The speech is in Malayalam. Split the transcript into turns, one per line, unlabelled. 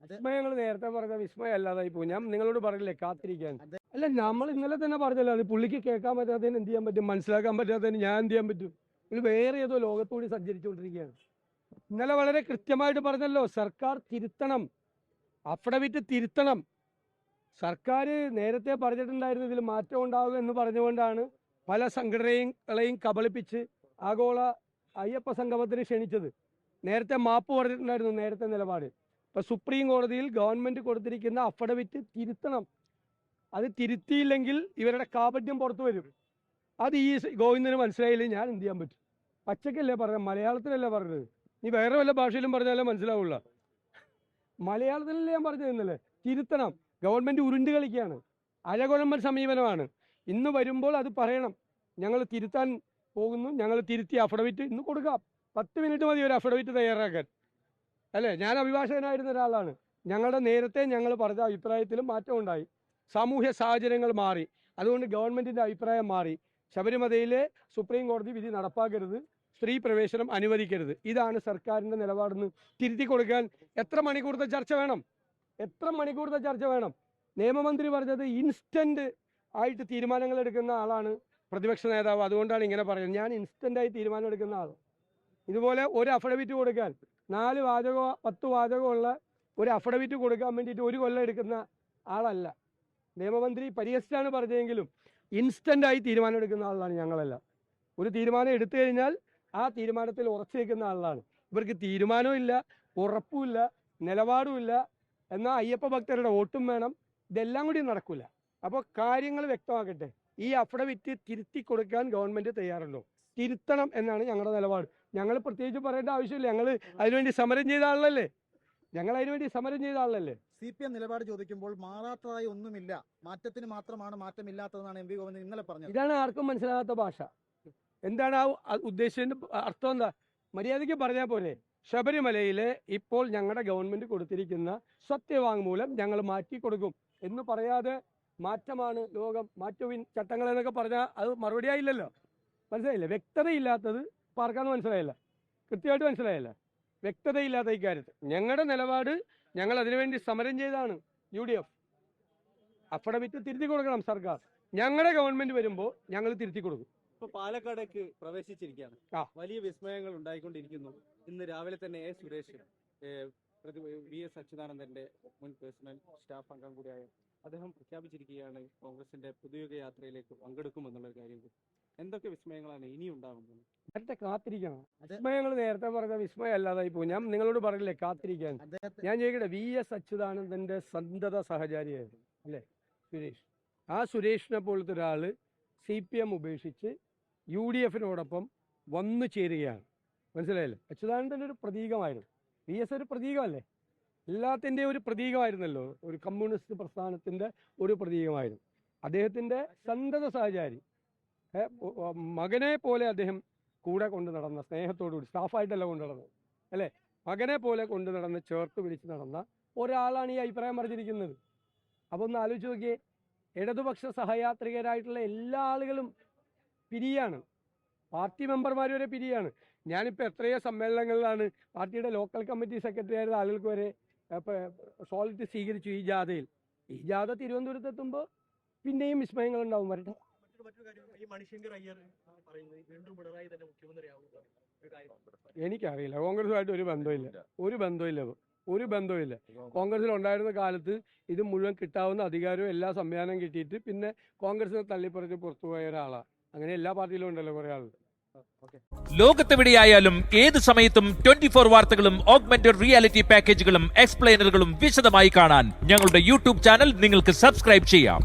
വിസ്മയങ്ങൾ നേരത്തെ പറഞ്ഞ വിസ്മയം അല്ലാതായി പോകും. ഞാൻ നിങ്ങളോട് പറഞ്ഞില്ലേ കാത്തിരിക്കാൻ. അല്ല, നമ്മൾ ഇന്നലെ തന്നെ പറഞ്ഞല്ലോ, അത് പുള്ളിക്ക് കേൾക്കാൻ പറ്റാത്തതിന് എന്ത് ചെയ്യാൻ പറ്റും, മനസ്സിലാക്കാൻ പറ്റാത്തതിന് ഞാൻ എന്ത് ചെയ്യാൻ പറ്റും? ഇത് വേറെ ഏതോ ലോകത്തോട് സഞ്ചരിച്ചുകൊണ്ടിരിക്കുകയാണ്. ഇന്നലെ വളരെ കൃത്യമായിട്ട് പറഞ്ഞല്ലോ, സർക്കാർ തിരുത്തണം, അഫിഡവിറ്റ് തിരുത്തണം. സർക്കാർ നേരത്തെ പറഞ്ഞിട്ടുണ്ടായിരുന്നു ഇതിൽ മാറ്റം ഉണ്ടാവുക എന്ന് പറഞ്ഞുകൊണ്ടാണ് പല സംഘടനകളെയും കബളിപ്പിച്ച് ആഗോള അയ്യപ്പ സംഗമത്തിന് ക്ഷണിച്ചത്. നേരത്തെ മാപ്പ് പറഞ്ഞിട്ടുണ്ടായിരുന്നു നേരത്തെ നിലപാട്. ഇപ്പം സുപ്രീം കോടതിയിൽ ഗവൺമെൻറ് കൊടുത്തിരിക്കുന്ന അഫിഡവിറ്റ് തിരുത്തണം. അത് തിരുത്തിയില്ലെങ്കിൽ ഇവരുടെ കാപട്യം പുറത്തു വരും. അത് ഈ ഗോവിന്ദന് മനസ്സിലായില്ലേ, ഞാൻ എന്ത് ചെയ്യാൻ പറ്റും? പച്ചക്കല്ലേ പറഞ്ഞത്, മലയാളത്തിലല്ലേ പറഞ്ഞത്. നീ വേറെ വല്ല ഭാഷയിലും പറഞ്ഞാലേ മനസ്സിലാവുള്ള. മലയാളത്തിലല്ലേ ഞാൻ പറഞ്ഞത്. ഇന്നലെ തിരുത്തണം. ഗവൺമെൻറ് ഉരുണ്ട് കളിക്കുകയാണ്, അഴകുഴമ്പൻ സമീപനമാണ്. ഇന്ന് വരുമ്പോൾ അത് പറയണം, ഞങ്ങൾ തിരുത്താൻ പോകുന്നു, ഞങ്ങൾ തിരുത്തി അഫിഡവിറ്റ് ഇന്ന് കൊടുക്കാം. 10 മിനിറ്റ് മതി ഒരു അഫിഡവിറ്റ് തയ്യാറാക്കാൻ, അല്ലേ? ഞാൻ അഭിഭാഷകനായിരുന്ന ഒരാളാണ്. ഞങ്ങളുടെ നേരത്തെ ഞങ്ങൾ പറഞ്ഞ അഭിപ്രായത്തിലും മാറ്റം ഉണ്ടായി. സാമൂഹ്യ സാഹചര്യങ്ങൾ മാറി, അതുകൊണ്ട് ഗവൺമെൻറ്റിൻ്റെ അഭിപ്രായം മാറി. ശബരിമലയിലെ സുപ്രീം കോടതി വിധി നടപ്പാക്കരുത്, സ്ത്രീ പ്രവേശനം അനുവദിക്കരുത്. ഇതാണ് സർക്കാരിൻ്റെ നിലപാടെന്ന് തിരുത്തി കൊടുക്കാൻ എത്ര മണിക്കൂറത്തെ ചർച്ച വേണം? എത്ര മണിക്കൂറത്തെ ചർച്ച വേണം? നിയമമന്ത്രി പറഞ്ഞത് ഇൻസ്റ്റന്റ് ആയിട്ട് തീരുമാനങ്ങൾ എടുക്കുന്ന ആളാണ് പ്രതിപക്ഷ നേതാവ്, അതുകൊണ്ടാണ് ഇങ്ങനെ പറയുന്നത്. ഞാൻ ഇൻസ്റ്റൻ്റായി തീരുമാനം എടുക്കുന്ന ആൾ. ഇതുപോലെ ഒരു അഫിഡവിറ്റ് കൊടുക്കാൻ 4 വാചകമോ 10 വാചകമോ ഉള്ള ഒരു അഫിഡവിറ്റ് കൊടുക്കാൻ വേണ്ടിയിട്ട് 1 കൊല്ലം എടുക്കുന്ന ആളല്ല. നിയമമന്ത്രി പരിഹസിച്ചാണ് പറഞ്ഞതെങ്കിലും ഇൻസ്റ്റൻ്റായി തീരുമാനം എടുക്കുന്ന ആളാണ് ഞങ്ങളെല്ലാം. ഒരു തീരുമാനം എടുത്തു കഴിഞ്ഞാൽ ആ തീരുമാനത്തിൽ ഉറച്ചു നിൽക്കുന്ന ആളാണ്. ഇവർക്ക് തീരുമാനവും ഇല്ല, ഉറപ്പുമില്ല, നിലപാടുമില്ല. എന്നാൽ അയ്യപ്പ ഭക്തരുടെ വോട്ടും വേണം. ഇതെല്ലാം കൂടി നടക്കില്ല. അപ്പോൾ കാര്യങ്ങൾ വ്യക്തമാക്കട്ടെ. ഈ അഫിഡവിറ്റ് തിരുത്തി കൊടുക്കാൻ ഗവൺമെൻറ് തയ്യാറുണ്ടോ? തിരുത്തണം എന്നാണ് ഞങ്ങളുടെ നിലപാട്. ഞങ്ങൾ പ്രത്യേകിച്ച് പറയേണ്ട ആവശ്യമില്ല. ഞങ്ങൾ അതിനുവേണ്ടി സമരം ചെയ്ത ആളല്ലേ.
CPM നിലപാട് ചോദിക്കുമ്പോൾ മാറാത്തതായി ഒന്നുമില്ല, മാറ്റത്തിന് മാത്രമാണ് മാറ്റമില്ലാത്തതെന്നാണ് MP ഗോവിന്ദൻ ഇന്നലെ പറഞ്ഞത്.
ഇതാണ് ആർക്കും മനസ്സിലാകാത്ത ഭാഷ. എന്താണ് ആ ഉദ്ദേശിച്ചതിന്റെ അർത്ഥം? എന്താ? മര്യാദയ്ക്ക് പറഞ്ഞാൽ പോലെ, ശബരിമലയിലെ ഇപ്പോൾ ഞങ്ങളുടെ ഗവൺമെൻറ് കൊടുത്തിരിക്കുന്ന സത്യവാങ്മൂലം ഞങ്ങൾ മാറ്റി കൊടുക്കും എന്ന് പറയാതെ മാറ്റമാണ് ലോകം, മാറ്റുവിൻ ചട്ടങ്ങൾ എന്നൊക്കെ പറഞ്ഞാൽ അത് മറുപടി ആയില്ലല്ലോ. മനസ്സിലായില്ലേ? വ്യക്തതയില്ലാത്തത് പാർക്കാന്ന് മനസ്സിലായില്ല, കൃത്യമായിട്ട് മനസ്സിലായില്ല. വ്യക്തതയില്ലാത്ത ഇക്കാര്യത്തിൽ ഞങ്ങളുടെ നിലപാട്, ഞങ്ങൾ അതിനുവേണ്ടി സമരം ചെയ്താണ്. UDF അഫിഡവിറ്റ് തിരുത്തി കൊടുക്കണം സർക്കാർ. ഞങ്ങളുടെ ഗവൺമെൻറ് വരുമ്പോൾ ഞങ്ങൾ തിരുത്തി കൊടുക്കും.
ഇപ്പൊ പാലക്കാടേക്ക് പ്രവേശിച്ചിരിക്കുകയാണ്. വലിയ വിസ്മയങ്ങൾ ഉണ്ടായിക്കൊണ്ടിരിക്കുന്നു. ഇന്ന് രാവിലെ തന്നെ സുരേഷ്, VS അച്യുതാനന്ദന്റെ മുൻ പേഴ്സണൽ സ്റ്റാഫ് അംഗം കൂടിയായ അദ്ദേഹം പ്രഖ്യാപിച്ചിരിക്കുകയാണ് കോൺഗ്രസിന്റെ പുതുയുഗ യാത്രയിലേക്ക് പങ്കെടുക്കുമെന്നുള്ള കാര്യം. എന്തൊക്കെ വിസ്മയങ്ങളാണ് ഇനി ഉണ്ടാകുന്നത്?
നേരത്തെ കാത്തിരിക്കണം. വിസ്മയങ്ങൾ നേരത്തെ പറഞ്ഞ വിസ്മയം അല്ലാതായി പോകും. ഞാൻ നിങ്ങളോട് പറഞ്ഞില്ലേ കാത്തിരിക്കാൻ. ഞാൻ ചോദിക്കട്ടെ, VS അച്യുതാനന്ദന്റെ സന്തത സഹചാരിയായിരുന്നു അല്ലേ സുരേഷ്? ആ സുരേഷിനെ പോലത്തെ ഒരാൾ CPM ഉപേക്ഷിച്ച് UDFിനോടൊപ്പം വന്നു ചേരുകയാണ്. മനസ്സിലായല്ലേ? അച്യുതാനന്ദൻ്റെ ഒരു പ്രതീകമായിരുന്നു. VS ഒരു പ്രതീകമല്ലേ? എല്ലാത്തിൻ്റെയും ഒരു പ്രതീകമായിരുന്നല്ലോ. ഒരു കമ്മ്യൂണിസ്റ്റ് പ്രസ്ഥാനത്തിൻ്റെ ഒരു പ്രതീകമായിരുന്നു. അദ്ദേഹത്തിൻ്റെ സന്തത സഹചാരി, മകനെ പോലെ അദ്ദേഹം കൂടെ കൊണ്ട് നടന്ന, സ്നേഹത്തോടുകൂടി, സ്റ്റാഫായിട്ടല്ല കൊണ്ടു നടന്നത് അല്ലേ, മകനെ പോലെ കൊണ്ടു നടന്ന് ചേർത്ത് പിടിച്ച് നടന്ന ഒരാളാണ് ഈ അഭിപ്രായം പറഞ്ഞിരിക്കുന്നത്. അപ്പോൾ ഒന്ന് ആലോചിച്ച് നോക്കിയേ, ഇടതുപക്ഷ സഹയാത്രികരായിട്ടുള്ള എല്ലാ ആളുകളും പിരിയാണ്, പാർട്ടി മെമ്പർമാർ വരെ പിരിയാണ്. ഞാനിപ്പോൾ എത്രയോ സമ്മേളനങ്ങളിലാണ് പാർട്ടിയുടെ ലോക്കൽ കമ്മിറ്റി സെക്രട്ടറി ആയിരുന്ന ആളുകൾക്ക് വരെ സോളിറ്റ് സ്വീകരിച്ചു ഈ ജാഥയിൽ. ഈ ജാഥ തിരുവനന്തപുരത്ത് എത്തുമ്പോൾ പിന്നെയും വിസ്മയങ്ങൾ ഉണ്ടാവും. വരട്ടെ. എനിക്കറിയില്ല, കോൺഗ്രസുമായിട്ട് ഒരു ബന്ധമില്ല. കോൺഗ്രസിൽ ഉണ്ടായിരുന്ന കാലത്ത് ഇത് മുഴുവൻ കിട്ടാവുന്ന അധികാരവും എല്ലാ സംവിധാനം കിട്ടിയിട്ട് പിന്നെ കോൺഗ്രസിനെ തള്ളിപ്പറച്ച് പുറത്തുപോയ ഒരാളാണ്. അങ്ങനെ എല്ലാ പാർട്ടിയിലും ഉണ്ടല്ലോ കുറെ ആളുകൾ.
ലോകത്തെവിടെയായാലും ഏത് സമയത്തും 24 വാർത്തകളും ഓഗ്മെന്റഡ് റിയാലിറ്റി പാക്കേജുകളും എക്സ്പ്ലെയിനറുകളും വിശദമായി കാണാൻ ഞങ്ങളുടെ YouTube ചാനൽ നിങ്ങൾക്ക് സബ്സ്ക്രൈബ് ചെയ്യാം.